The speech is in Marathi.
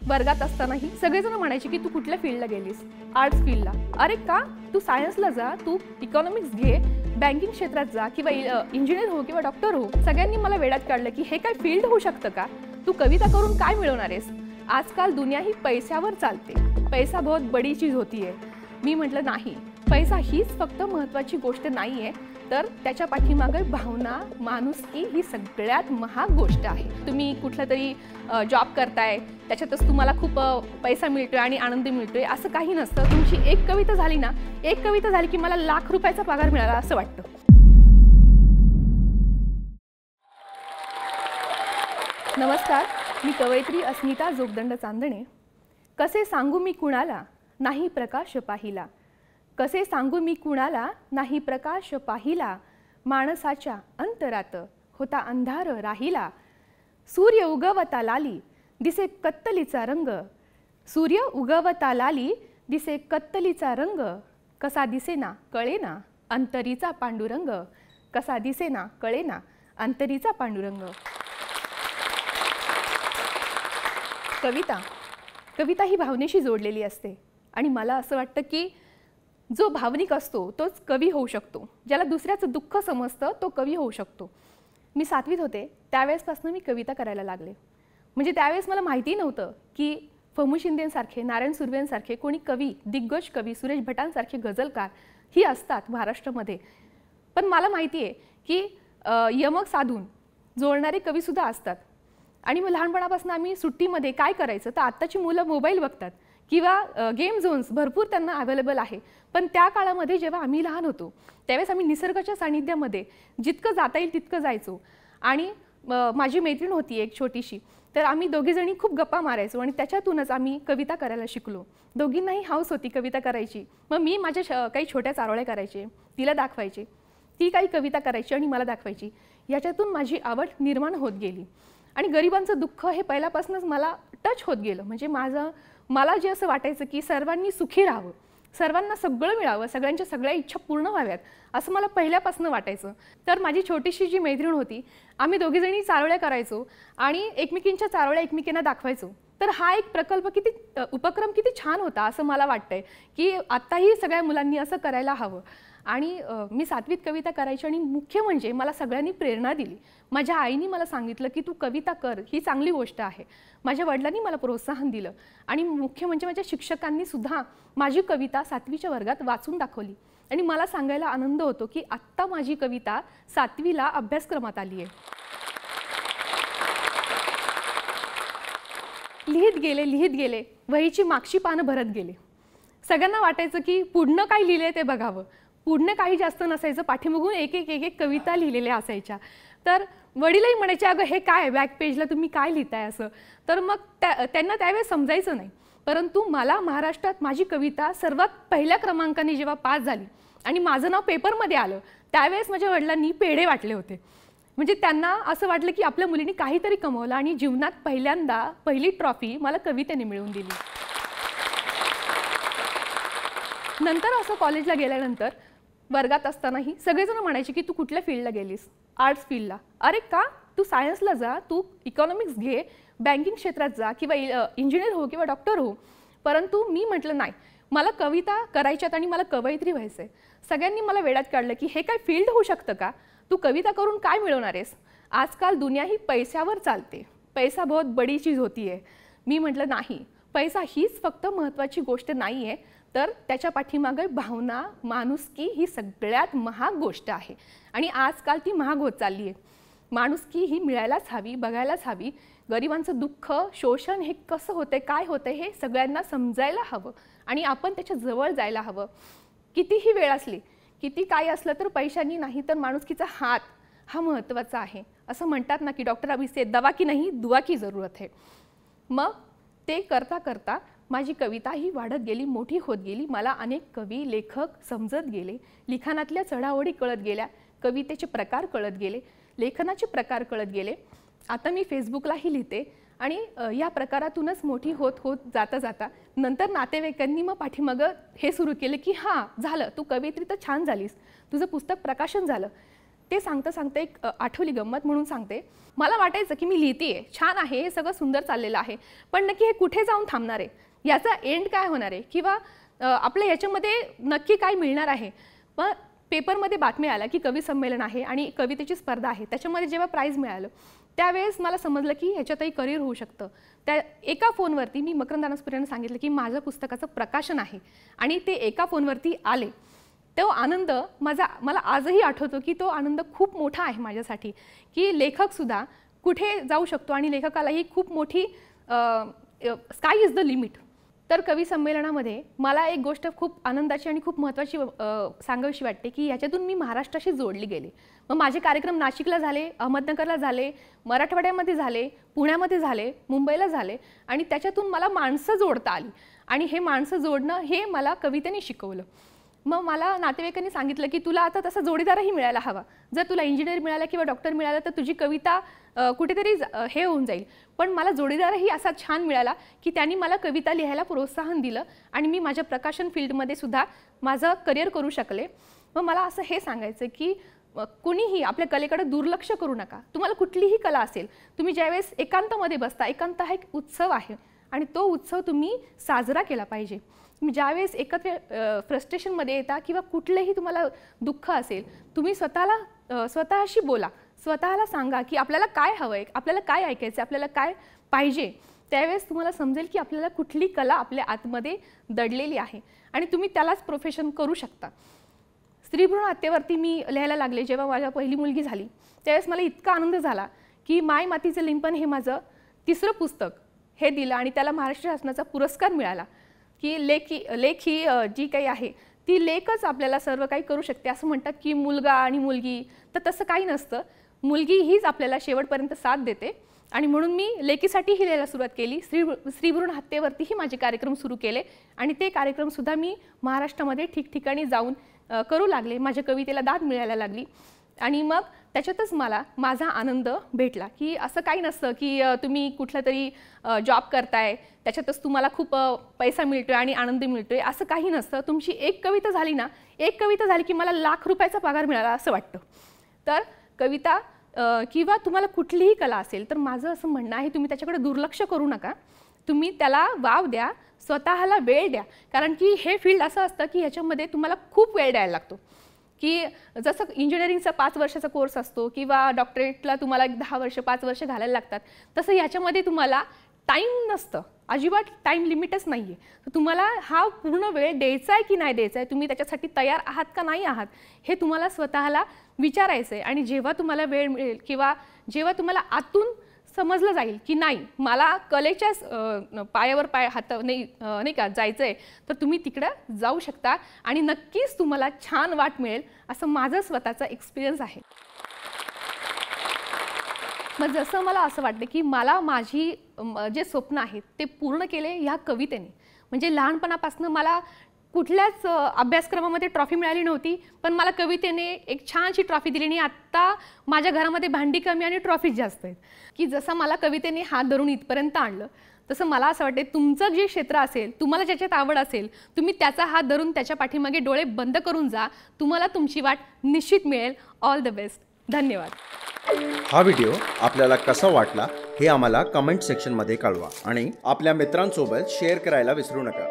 वर्गात असतानाही सगळेजण म्हणायचे की तू कुठल्या फील्डला गेलीस, आर्ट्स फील्डला. अरे का, तू सायन्सला जा, तू इकॉनॉमिक्स घे, बँकिंग क्षेत्रात जा किंवा इंजिनियर हो किंवा डॉक्टर हो. सगळ्यांनी मला वेड्यात काढलं की हे काय फील्ड होऊ शकतं का, तू कविता करून काय मिळवणार आहेस. आजकाल दुनिया ही पैशावर चालते, पैसा बहुत बडी चीज होती है. मी म्हटलं नाही, पैसा हीच फक्त महत्त्वाची गोष्ट नाही आहे, तर त्याच्या पाठीमागे भावना, माणुसकी ही सगळ्यात महाग गोष्ट आहे. तुम्ही कुठला तरी जॉब करताय, त्याच्यातच तुम्हाला खूप पैसा मिळतोय आणि आनंद मिळतोय असं काही नसतं. तुमची एक कविता झाली ना, एक कविता झाली की मला लाख रुपयाचा पगार मिळाला असं वाटतं. नमस्कार, मी कवयित्री अस्मिता जोगदंड चांदणे. कसे सांगू मी कुणाला नाही प्रकाश पाहिला, कसे सांगू मी कुणाला नाही प्रकाश पाहिला. माणसाच्या अंतरात होता अंधार राहिला. सूर्य उगवता लाली दिसे कत्तलीचा रंग, सूर्य उगवता लाली दिसे कत्तलीचा रंग. कसा दिसेना कळेना अंतरीचा पांडुरंग, कसा दिसेना कळेना अंतरीचा पांडुरंग. कविता ही भावनेशी जोडलेली असते आणि मला असं वाटतं की जो भावनिक असतो तोच कवी होऊ शकतो. ज्याला दुसऱ्याचं दुःख समजतं तो कवी होऊ शकतो. मी 7वीत होते त्यावेळेसपासून मी कविता करायला लागले. म्हणजे त्यावेळेस मला माहिती नव्हतं की फमू शिंदेंसारखे, नारायण सुर्वेंसारखे कोणी कवी, दिग्गज कवी, सुरेश भटांसारखे गझलकार ही असतात महाराष्ट्रामध्ये. पण मला माहिती आहे की यमक साधून जोडणारे कवीसुद्धा असतात. आणि मग लहानपणापासून आम्ही सुट्टीमध्ये काय करायचं तर आत्ताची मुलं मोबाईल बघतात किंवा गेम झोन्स भरपूर त्यांना अवेलेबल आहे. पण त्या काळामध्ये जेव्हा आम्ही लहान होतो त्यावेळेस आम्ही निसर्गाच्या सानिध्यामध्ये जितकं जाता येईल तितकं जायचो. आणि माझी मैत्रीण होती एक छोटीशी, तर आम्ही दोघीजणी खूप गप्पा मारायचो आणि त्याच्यातूनच आम्ही कविता करायला शिकलो. दोघींनाही हौस होती कविता करायची. मग मी माझ्या काही छोट्या चारोळ्या करायचे, तिला दाखवायचे, ती काही कविता करायची आणि मला दाखवायची. याच्यातून माझी आवड निर्माण होत गेली आणि गरिबांचं दुःख हे पहिल्यापासूनच मला टच होत गेलं. म्हणजे मला जे असं वाटायचं की सर्वांनी सुखी राहावं, सर्वांना सगळं मिळावं, सगळ्यांच्या सगळ्या इच्छा पूर्ण व्हाव्यात असं मला पहिल्यापासून वाटायचं. तर माझी छोटीशी जी मैत्रीण होती, आम्ही दोघीजणी चारोळ्या करायचो आणि एकमेकींच्या चारोळ्या एकमेकींना दाखवायचो. तर हा एक उपक्रम किती छान होता असं मला वाटतंय की आत्ताही सगळ्या मुलांनी असं करायला हवं. आणि मी 7वीत कविता करायची आणि मुख्य म्हणजे मला सगळ्यांनी प्रेरणा दिली. माझ्या आईनी मला सांगितलं की तू कविता कर, ही चांगली गोष्ट आहे. माझ्या वडिलांनी मला प्रोत्साहन दिलं आणि मुख्य म्हणजे माझ्या शिक्षकांनी सुद्धा माझी कविता 7वीच्या वर्गात वाचून दाखवली. आणि मला सांगायला आनंद होतो की आत्ता माझी कविता 7वीला अभ्यासक्रमात आली आहे. लिहित गेले वहीची मागची पानं भरत गेले. सगळ्यांना वाटायचं की पुढनं काय लिहिलंय ते बघावं. पुढनं काही जास्त नसायचं, पाठीमागून एक एक कविता लिहिलेल्या असायच्या. तर वडीलही म्हणायचे अगं हे काय बॅक पेजला तुम्ही काय लिहिताय असं. तर मग त्यांना त्यावेळेस समजायचं नाही. परंतु मला महाराष्ट्रात माझी कविता सर्वात पहिल्या क्रमांकाने जेव्हा पास झाली आणि माझं नाव पेपरमध्ये आलं त्यावेळेस माझ्या वडिलांनी पेढे वाटले होते. म्हणजे त्यांना असं वाटलं की आपल्या मुलीने काहीतरी कमवलं आणि जीवनात पहिल्यांदा पहिली ट्रॉफी मला कवितेने मिळवून दिली. नंतर असं कॉलेजला गेल्यानंतर वर्गात असतानाही सगळेजण म्हणायचे की तू कुठल्या फील्डला गेलीस, आर्ट्स फील्डला. अरे का, तू सायन्सला जा, तू इकॉनॉमिक्स घे, बँकिंग क्षेत्रात जा किंवा इंजिनियर हो किंवा डॉक्टर हो. परंतु मी म्हटलं नाही, मला कविता करायच्यात आणि मला कवयित्री व्हायचं आहे. सगळ्यांनी मला वेड्यात काढलं की हे काय फील्ड होऊ शकतं का, तू कविता करून काय मिळवणार आहेस. आजकाल दुनिया ही पैशावर चालते, पैसा बहुत बडी चीज होती है. मी म्हटलं नाही, पैसा हीच फक्त महत्त्वाची गोष्ट नाही आहे, तर त्याच्या पाठीमागे भावना, माणुसकी ही सगळ्यात महाग गोष्ट आहे. आणि आजकाल ती महाग होत चालली आहे. माणुसकी ही मिळायलाच हवी, बघायलाच हवी. गरिबांचं दुःख, शोषण हे कसं होतंय, काय होतंय हे सगळ्यांना समजायला हवं आणि आपण त्याच्या जवळ जायला हवं. कितीही वेळ असली, किती काय असलं तर पैशांनी नाही तर माणुसकीचा हात हा महत्त्वाचा आहे. असं म्हणतात ना की डॉक्टर अभी से दवा की नहीं दुआ की जरूरत है. मग ते करता करता माझी कविता ही वाढत गेली, मोठी होत गेली. मला अनेक कवी, लेखक समजत गेले. लिखाणातल्या चढाओढी कळत गेल्या, कवितेचे प्रकार कळत गेले, लेखनाचे प्रकार कळत गेले. आता मी फेसबुकलाही लिहिते आणि या प्रकारातूनच मोठी होत होत जाता नंतर नातेवाईकांनी मग पाठीमागं हे सुरू केलं की हां झालं, तू कवयित्री तर छान झालीस, तुझं पुस्तक प्रकाशन झालं. ते सांगता सांगता एक आठवली गंमत म्हणून सांगते. मला वाटायचं की मी लिहितेय, छान आहे, हे सगळं सुंदर चाललेलं आहे, पण नक्की हे कुठे जाऊन थांबणार आहे, याचा एंड काय होणार आहे, किंवा आपल्या याच्यामध्ये नक्की काय मिळणार आहे. पण पेपरमध्ये बातमी आल्या की कवी संमेलन आहे आणि कवितेची स्पर्धा आहे. त्याच्यामध्ये जेव्हा प्राईज मिळालं त्यावेळेस मला समजलं की ह्याच्यातही करिअर होऊ शकतं. त्या एका फोनवरती मी मकरंद अनासपुरे यांना सांगितलं की माझं पुस्तकाचं प्रकाशन आहे आणि ते एका फोनवरती आले. तो आनंद मला आजही आठवतो की तो आनंद खूप मोठा आहे माझ्यासाठी, की लेखकसुद्धा कुठे जाऊ शकतो आणि लेखकालाही खूप मोठी स्काय इज द लिमिट. तर कवी संमेलनामध्ये मला एक गोष्ट खूप आनंदाची आणि खूप महत्त्वाची सांगावीशी वाटते की याच्यातून मी महाराष्ट्राशी जोडली गेले. मग माझे कार्यक्रम नाशिकला झाले, अहमदनगरला झाले, मराठवाड्यामध्ये झाले, पुण्यामध्ये झाले, मुंबईला झाले आणि त्याच्यातून मला माणसं जोडता आली आणि हे माणसं जोडणं हे मला कवितेने शिकवलं. मग मला नातेवाईकांनी सांगितलं की तुला आता तसा जोडीदारही मिळायला हवा. जर तुला इंजिनियर मिळाला किंवा डॉक्टर मिळाला तर तुझी कविता कुठेतरी हे होऊन जाईल. पण मला जोडीदारही असा छान मिळाला की त्यांनी मला कविता लिहायला प्रोत्साहन दिलं आणि मी माझ्या प्रकाशन फील्डमध्ये सुद्धा माझं करिअर करू शकले. मग मला असं हे सांगायचं की कुणीही आपल्या कलेकडे दुर्लक्ष करू नका. तुम्हाला कुठलीही कला असेल, तुम्ही ज्यावेळेस एकांतामध्ये बसता, एकांत हा एक उत्सव आहे आणि तो उत्सव तुम्ही साजरा केला पाहिजे. तुम्ही ज्यावेळेस एकत्र फ्रस्ट्रेशनमध्ये येता किंवा कुठलंही तुम्हाला दुःख असेल, तुम्ही स्वतःशी बोला, स्वतःला सांगा की आपल्याला काय हवं आहे, आपल्याला काय ऐकायचं, आपल्याला काय पाहिजे. त्यावेळेस तुम्हाला समजेल की आपल्याला कुठली कला आपल्या आतमध्ये दडलेली आहे आणि तुम्ही त्यालाच प्रोफेशन करू शकता. स्त्रीभ्रूण हत्येवरती मी लिहायला लागले जेव्हा माझी पहिली मुलगी झाली. त्यावेळेस मला इतका आनंद झाला की माय मातीचे लिंपण हे माझं 3रं पुस्तक हे दिलं आणि त्याला महाराष्ट्र शासनाचा पुरस्कार मिळाला. की लेख ही जी काही आहे ती लेखच आपल्याला सर्व काही करू शकते. असं म्हणतात की मुलगा आणि मुलगी, तर तसं काही नसतं. मुलगी हीच आपल्याला शेवटपर्यंत साथ देते आणि म्हणून मी लेखीसाठीही लिहायला सुरुवात केली. स्त्रीभ्रूण हत्येवरतीही माझे कार्यक्रम सुरू केले आणि ते कार्यक्रमसुद्धा मी महाराष्ट्रामध्ये ठिकठिकाणी जाऊन करू लागले. माझ्या कवितेला दाद मिळायला लागली आणि मग त्याच्यातच मला माझा आनंद भेटला. की असं काही नसतं की तुम्ही कुठला तरी जॉब करताय त्याच्यातच तुम्हाला खूप पैसा मिळतोय आणि आनंद मिळतोय, असं काही नसतं. तुमची एक कविता झाली ना, एक कविता झाली की मला ₹1,00,000 पगार मिळाला असं वाटतं. तर कविता किंवा तुम्हाला कुठलीही कला असेल तर माझं असं म्हणणं आहे तुम्ही त्याच्याकडे दुर्लक्ष करू नका. तुम्ही त्याला वाव द्या, स्वतःला वेळ द्या. कारण की हे फील्ड असं असतं की ह्याच्यामध्ये तुम्हाला खूप वेळ द्यायला लागतो. की जसं इंजिनिअरिंगचा 5 वर्षाचा कोर्स असतो किंवा डॉक्टरेटला तुम्हाला 10 वर्ष 5 वर्ष घालायला लागतात, तसं ह्याच्यामध्ये तुम्हाला टाईम नसतं, अजिबात टाईम लिमिटच नाही आहे. तर तुम्हाला हा पूर्ण वेळ द्यायचा आहे की नाही द्यायचा आहे, तुम्ही त्याच्यासाठी तयार आहात का नाही आहात, हे तुम्हाला स्वतःला विचारायचं आहे. आणि जेव्हा तुम्हाला वेळ मिळेल किंवा जेव्हा तुम्हाला आतून समजलं जाईल की नाही मला कलेच्याच पायावर हात नाही का जायचं आहे, तर तुम्ही तिकडं जाऊ शकता आणि नक्कीच तुम्हाला छान वाट मिळेल, असं माझं स्वतःचा एक्सपिरियन्स आहे. मग जसं मला असं वाटतं की मला माझी जे स्वप्न आहेत ते पूर्ण केले ह्या कवितेने. म्हणजे लहानपणापासून मला कुठल्याच अभ्यासक्रमामध्ये ट्रॉफी मिळाली नव्हती, पण मला कवितेने एक छानशी ट्रॉफी दिली आणि आत्ता माझ्या घरामध्ये भांडी कमी आणि ट्रॉफीज जास्त आहेत. की जसं मला कवितेने हात धरून इथपर्यंत आणलं, तसं मला असं वाटते तुमचं जे क्षेत्र असेल, तुम्हाला ज्याच्यात आवड असेल, तुम्ही त्याचा हात धरून त्याच्या पाठीमागे डोळे बंद करून जा, तुम्हाला तुमची वाट निश्चित मिळेल. All the best. धन्यवाद. हा व्हिडिओ आपल्याला कसा वाटला हे आम्हाला कमेंट सेक्शनमध्ये कळवा आणि आपल्या मित्रांसोबत शेअर करायला विसरू नका.